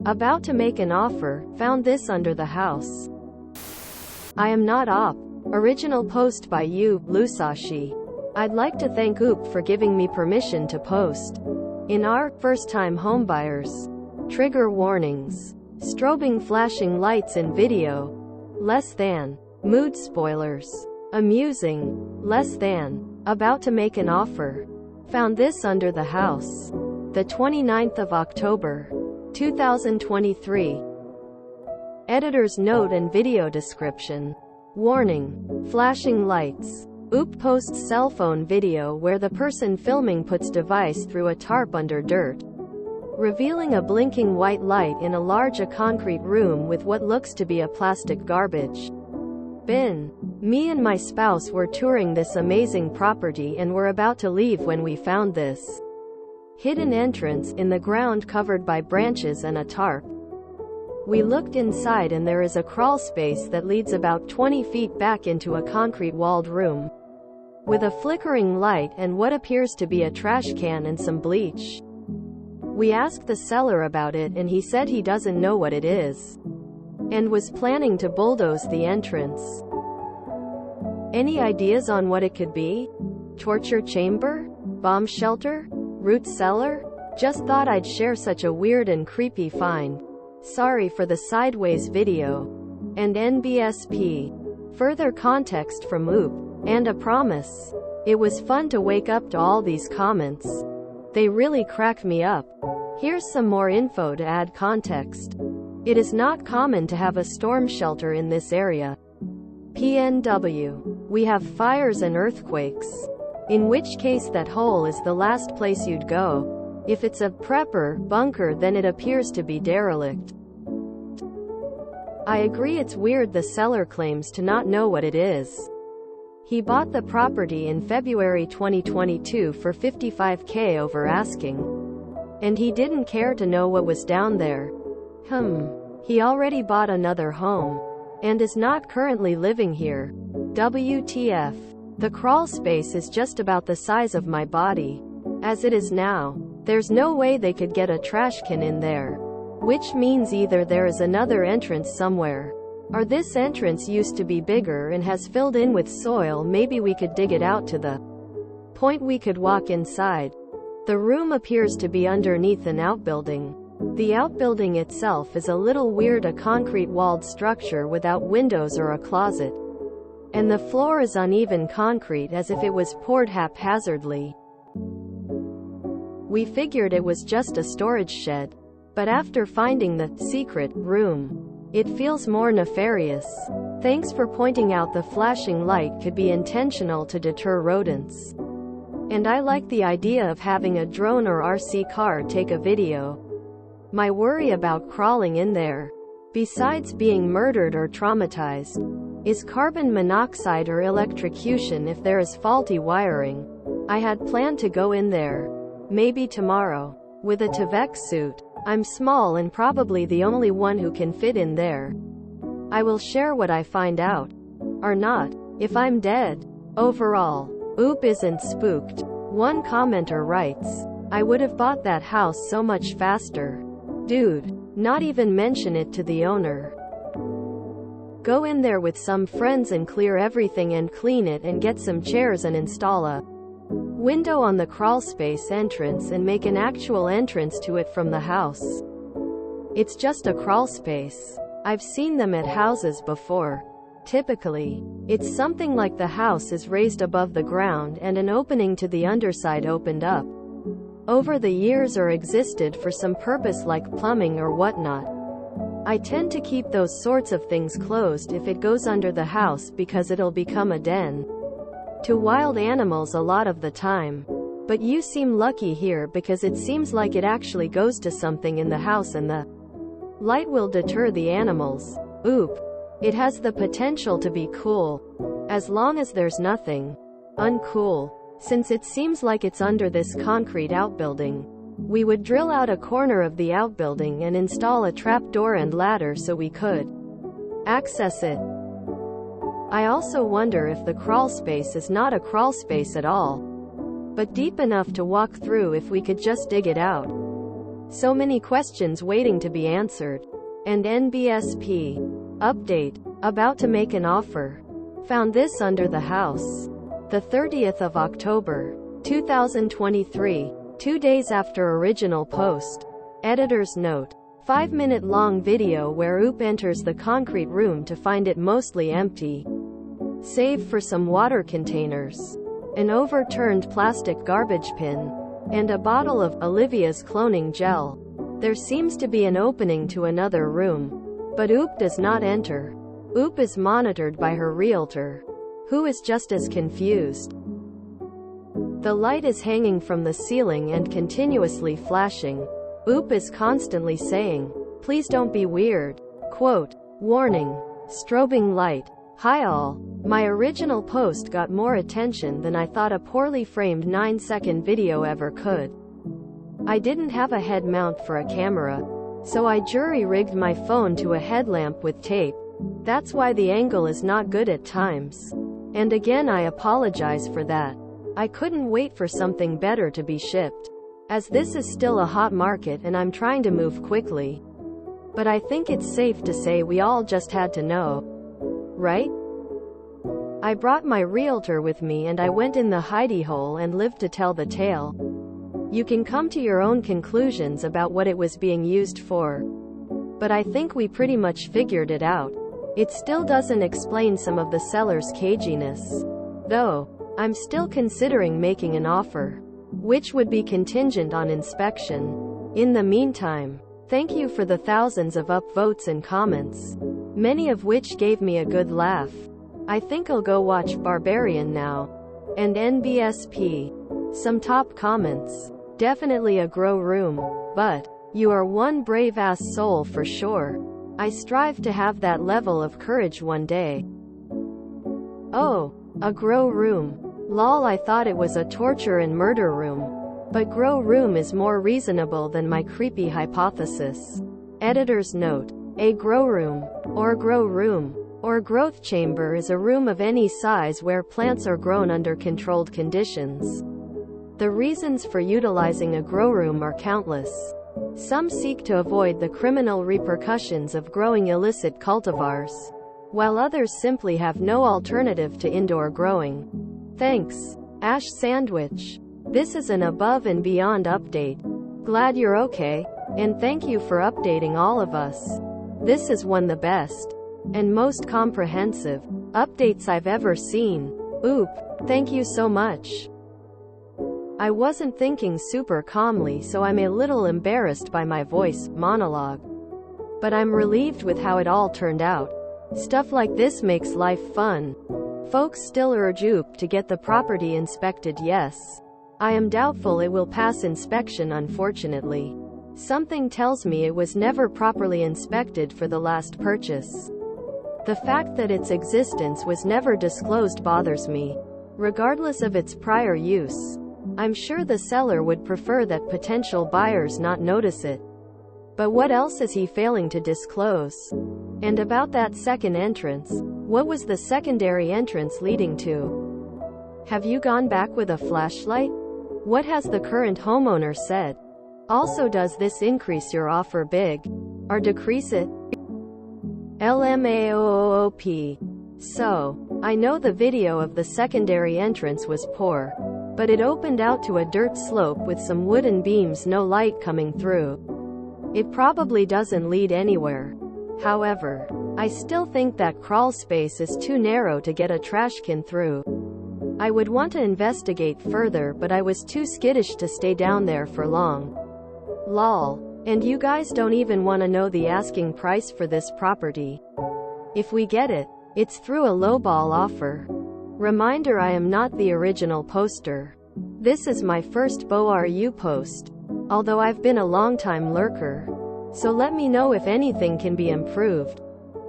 About to make an offer, found this under the house. I am not op. Original post by you, Lusashi. I'd like to thank OOP for giving me permission to post. In our first-time homebuyers. Trigger warnings. Strobing flashing lights in video. Less than. Mood spoilers. Amusing. Less than. About to make an offer. Found this under the house. The 29th of October. 2023. Editor's note and video description. Warning. Flashing lights. OOP posts cell phone video where the person filming puts device through a tarp under dirt, revealing a blinking white light in a large concrete room with what looks to be a plastic garbage bin. Me and my spouse were touring this amazing property and were about to leave when we found this hidden entrance in the ground covered by branches and a tarp. We looked inside and there is a crawl space that leads about 20 feet back into a concrete walled room with a flickering light and what appears to be a trash can and some bleach. We asked the seller about it and he said he doesn't know what it is and was planning to bulldoze the entrance. Any ideas on what it could be? Torture chamber? Bomb shelter? Root cellar? Just thought I'd share such a weird and creepy find. Sorry for the sideways video. And NBSP. Further context from OOP. And a promise. It was fun to wake up to all these comments. They really cracked me up. Here's some more info to add context. It is not common to have a storm shelter in this area. PNW. We have fires and earthquakes. In which case that hole is the last place you'd go. If it's a prepper bunker then it appears to be derelict. I agree it's weird the seller claims to not know what it is. He bought the property in February 2022 for $55K over asking. And he didn't care to know what was down there. He already bought another home. And is not currently living here. WTF. The crawl space is just about the size of my body. As it is now, there's no way they could get a trash can in there. Which means either there is another entrance somewhere, or this entrance used to be bigger and has filled in with soil. Maybe we could dig it out to the point we could walk inside. The room appears to be underneath an outbuilding. The outbuilding itself is a little weird, a concrete walled structure without windows or a closet. And the floor is uneven concrete as if it was poured haphazardly. We figured it was just a storage shed. But after finding the secret room, it feels more nefarious. Thanks for pointing out the flashing light could be intentional to deter rodents. And I like the idea of having a drone or RC car take a video. My worry about crawling in there, besides being murdered or traumatized, is carbon monoxide or electrocution if there is faulty wiring. I had planned to go in there, maybe tomorrow, with a TVEC suit. I'm small and probably the only one who can fit in there. I will share what I find out. Or not, if I'm dead. Overall, OOP isn't spooked. One commenter writes, I would have bought that house so much faster. Dude, not even mention it to the owner. Go in there with some friends and clear everything and clean it and get some chairs and install a window on the crawl space entrance and make an actual entrance to it from the house. It's just a crawl space. I've seen them at houses before. Typically, it's something like the house is raised above the ground and an opening to the underside opened up over the years or existed for some purpose like plumbing or whatnot. I tend to keep those sorts of things closed if it goes under the house because it'll become a den to wild animals a lot of the time. But you seem lucky here because it seems like it actually goes to something in the house and the light will deter the animals. OOP. It has the potential to be cool. As long as there's nothing uncool. Since it seems like it's under this concrete outbuilding, we would drill out a corner of the outbuilding and install a trapdoor and ladder so we could access it. I also wonder if the crawl space is not a crawl space at all, but deep enough to walk through if we could just dig it out. So many questions waiting to be answered. And NBSP. Update. About to make an offer. Found this under the house. The 30th of October, 2023. 2 days after original post. Editor's note. 5-minute long video where Oop enters the concrete room to find it mostly empty, save for some water containers, an overturned plastic garbage bin, and a bottle of Olivia's cloning gel. There seems to be an opening to another room, but Oop does not enter. Oop is monitored by her realtor, who is just as confused. The light is hanging from the ceiling and continuously flashing. Oop is constantly saying, "Please don't be weird." Quote, "Warning. Strobing light. Hi all. My original post got more attention than I thought a poorly framed 9-second video ever could. I didn't have a head mount for a camera, so I jury-rigged my phone to a headlamp with tape. That's why the angle is not good at times. And again, I apologize for that. I couldn't wait for something better to be shipped, as this is still a hot market and I'm trying to move quickly. But I think it's safe to say we all just had to know. Right? I brought my realtor with me and I went in the hidey hole and lived to tell the tale. You can come to your own conclusions about what it was being used for. But I think we pretty much figured it out. It still doesn't explain some of the seller's caginess, though. I'm still considering making an offer, which would be contingent on inspection. In the meantime, thank you for the thousands of upvotes and comments, many of which gave me a good laugh. I think I'll go watch Barbarian now. And NBSP. Some top comments. Definitely a grow room. But, you are one brave ass soul for sure. I strive to have that level of courage one day. Oh, a grow room. Lol, I thought it was a torture and murder room. But grow room is more reasonable than my creepy hypothesis. Editor's note. A grow room, or growth chamber is a room of any size where plants are grown under controlled conditions. The reasons for utilizing a grow room are countless. Some seek to avoid the criminal repercussions of growing illicit cultivars, while others simply have no alternative to indoor growing. Thanks, Ash Sandwich. This is an above and beyond update. Glad you're okay, and thank you for updating all of us. This is one of the best and most comprehensive updates I've ever seen. Oop, thank you so much. I wasn't thinking super calmly, so I'm a little embarrassed by my voice monologue. But I'm relieved with how it all turned out. Stuff like this makes life fun. Folks still urge Oop to get the property inspected. Yes. I am doubtful it will pass inspection, unfortunately. Something tells me it was never properly inspected for the last purchase. The fact that its existence was never disclosed bothers me. Regardless of its prior use, I'm sure the seller would prefer that potential buyers not notice it. But what else is he failing to disclose? And about that second entrance, what was the secondary entrance leading to? Have you gone back with a flashlight? What has the current homeowner said? Also, does this increase your offer big, or decrease it? LMAOOP. So, I know the video of the secondary entrance was poor, but it opened out to a dirt slope with some wooden beams, no light coming through. It probably doesn't lead anywhere. However, I still think that crawl space is too narrow to get a trash can through. I would want to investigate further, but I was too skittish to stay down there for long. Lol. And you guys don't even want to know the asking price for this property. If we get it, it's through a lowball offer. Reminder, I am not the original poster. This is my first BestofRedditor post, although I've been a long-time lurker. So let me know if anything can be improved.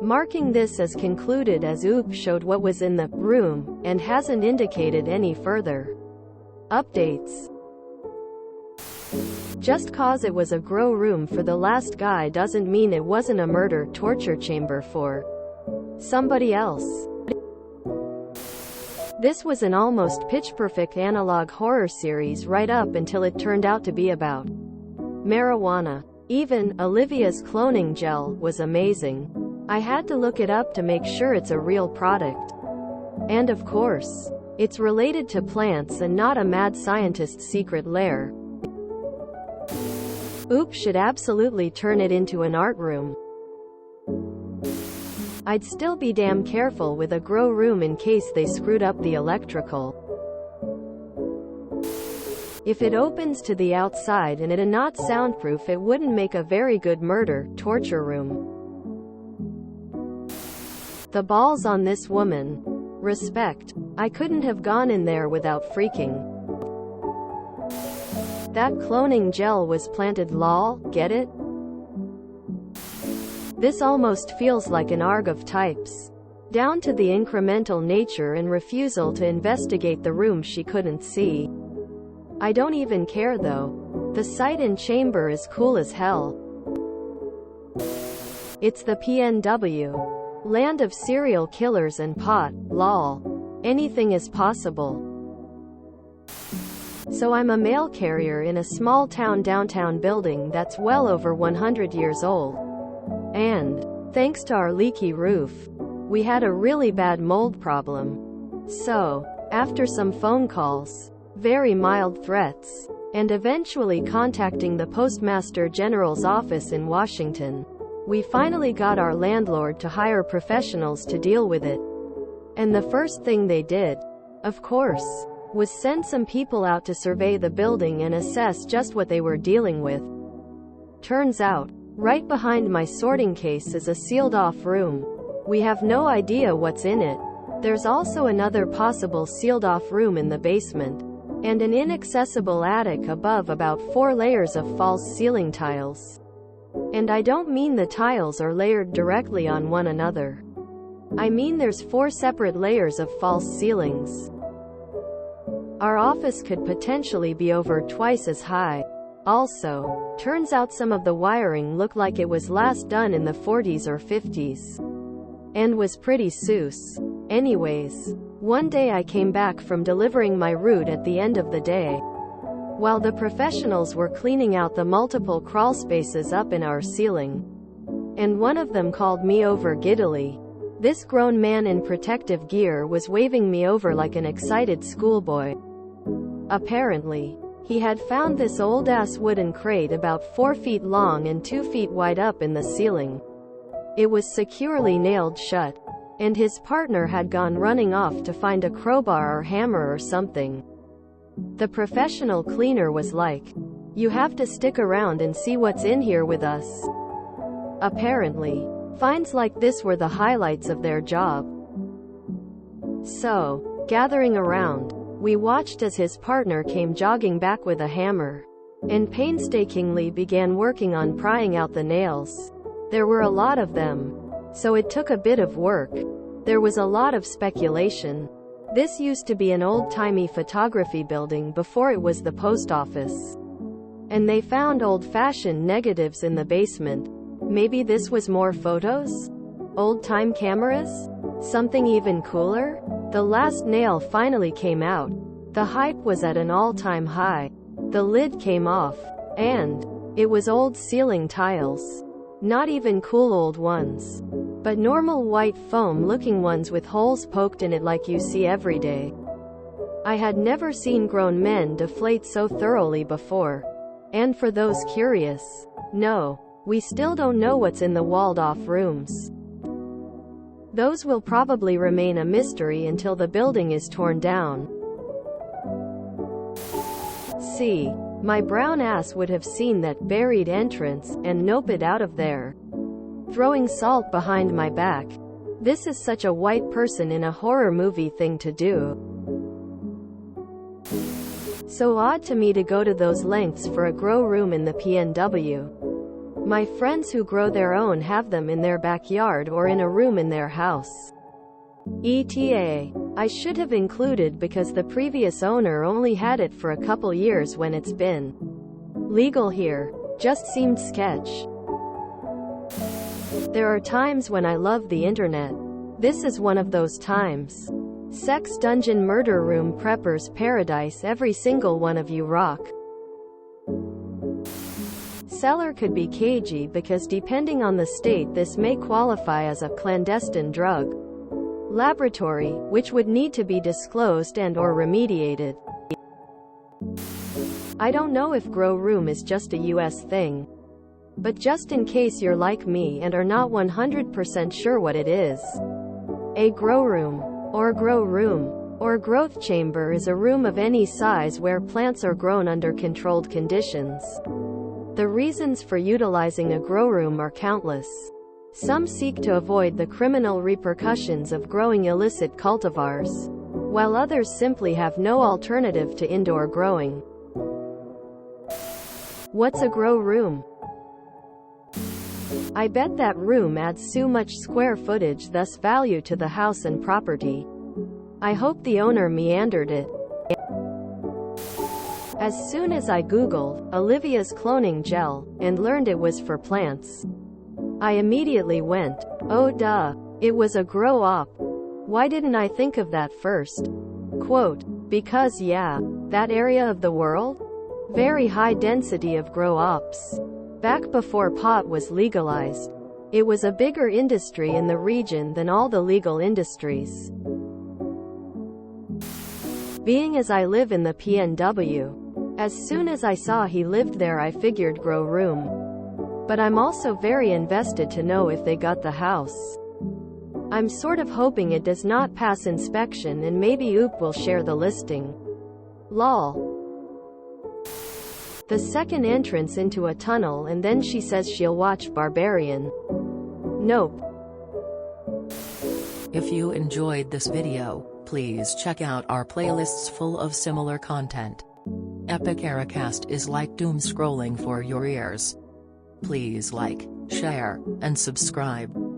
Marking this as concluded, as Oop showed what was in the room, and hasn't indicated any further updates. Just cause it was a grow room for the last guy doesn't mean it wasn't a murder torture chamber for somebody else. This was an almost pitch-perfect analog horror series right up until it turned out to be about marijuana. Even Olivia's cloning gel was amazing. I had to look it up to make sure it's a real product. And of course, it's related to plants and not a mad scientist's secret lair. Oop should absolutely turn it into an art room. I'd still be damn careful with a grow room in case they screwed up the electrical. If it opens to the outside and it's not soundproof, it wouldn't make a very good torture room. The balls on this woman. Respect. I couldn't have gone in there without freaking. That cloning gel was planted, lol, get it? This almost feels like an ARG of types. Down to the incremental nature and refusal to investigate the room she couldn't see. I don't even care though. The sight in chamber is cool as hell. It's the PNW. Land of serial killers and pot, lol. Anything is possible. So I'm a mail carrier in a small town downtown building that's well over 100 years old. And, thanks to our leaky roof, we had a really bad mold problem. So, after some phone calls, very mild threats, and eventually contacting the Postmaster General's office in Washington, we finally got our landlord to hire professionals to deal with it. And the first thing they did, of course, was send some people out to survey the building and assess just what they were dealing with. Turns out, right behind my sorting case is a sealed-off room. We have no idea what's in it. There's also another possible sealed-off room in the basement, and an inaccessible attic above about 4 layers of false ceiling tiles. And I don't mean the tiles are layered directly on one another. I mean there's 4 separate layers of false ceilings. Our office could potentially be over twice as high. Also, turns out some of the wiring looked like it was last done in the 40s or 50s. And was pretty sus. Anyways, one day I came back from delivering my route at the end of the day, while the professionals were cleaning out the multiple crawl spaces up in our ceiling. And one of them called me over giddily. This grown man in protective gear was waving me over like an excited schoolboy. Apparently, he had found this old-ass wooden crate about 4 feet long and 2 feet wide up in the ceiling. It was securely nailed shut, and his partner had gone running off to find a crowbar or hammer or something. The professional cleaner was like, "You have to stick around and see what's in here with us." Apparently, finds like this were the highlights of their job. So, gathering around, we watched as his partner came jogging back with a hammer, and painstakingly began working on prying out the nails. There were a lot of them, so it took a bit of work. There was a lot of speculation. This used to be an old-timey photography building before it was the post office. And they found old-fashioned negatives in the basement. Maybe this was more photos? Old-time cameras? Something even cooler? The last nail finally came out. The hype was at an all-time high. The lid came off. And it was old ceiling tiles. Not even cool old ones, but normal white foam-looking ones with holes poked in it like you see every day. I had never seen grown men deflate so thoroughly before. And for those curious, no, we still don't know what's in the walled-off rooms. Those will probably remain a mystery until the building is torn down. See, my brown ass would have seen that buried entrance, and nope it out of there. Throwing salt behind my back. This is such a white person in a horror movie thing to do. So odd to me to go to those lengths for a grow room in the PNW. My friends who grow their own have them in their backyard or in a room in their house. ETA. I should have included because the previous owner only had it for a couple years when it's been legal here. Just seemed sketch. There are times when I love the internet. This is one of those times. Sex dungeon murder room preppers paradise, every single one of you rock. seller could be cagey because depending on the state this may qualify as a clandestine drug laboratory, which would need to be disclosed and/or remediated. I don't know if grow room is just a US thing. But just in case you're like me and are not 100% sure what it is. A grow room, or growth chamber is a room of any size where plants are grown under controlled conditions. The reasons for utilizing a grow room are countless. Some seek to avoid the criminal repercussions of growing illicit cultivars, while others simply have no alternative to indoor growing. What's a grow room? I bet that room adds so much square footage, thus value to the house and property. I hope the owner meandered it. As soon as I googled Olivia's cloning gel and learned it was for plants, I immediately went, oh duh, it was a grow op. Why didn't I think of that first? Quote, because yeah, that area of the world? Very high density of grow ops. Back before pot was legalized, it was a bigger industry in the region than all the legal industries. Being as I live in the PNW, as soon as I saw he lived there I figured grow room. But I'm also very invested to know if they got the house. I'm sort of hoping it does not pass inspection and maybe Oop will share the listing. Lol. The second entrance into a tunnel and then she says she'll watch Barbarian. Nope. If you enjoyed this video, please check out our playlists full of similar content. Epic Ericast is like doom scrolling for your ears. Please like, share, and subscribe.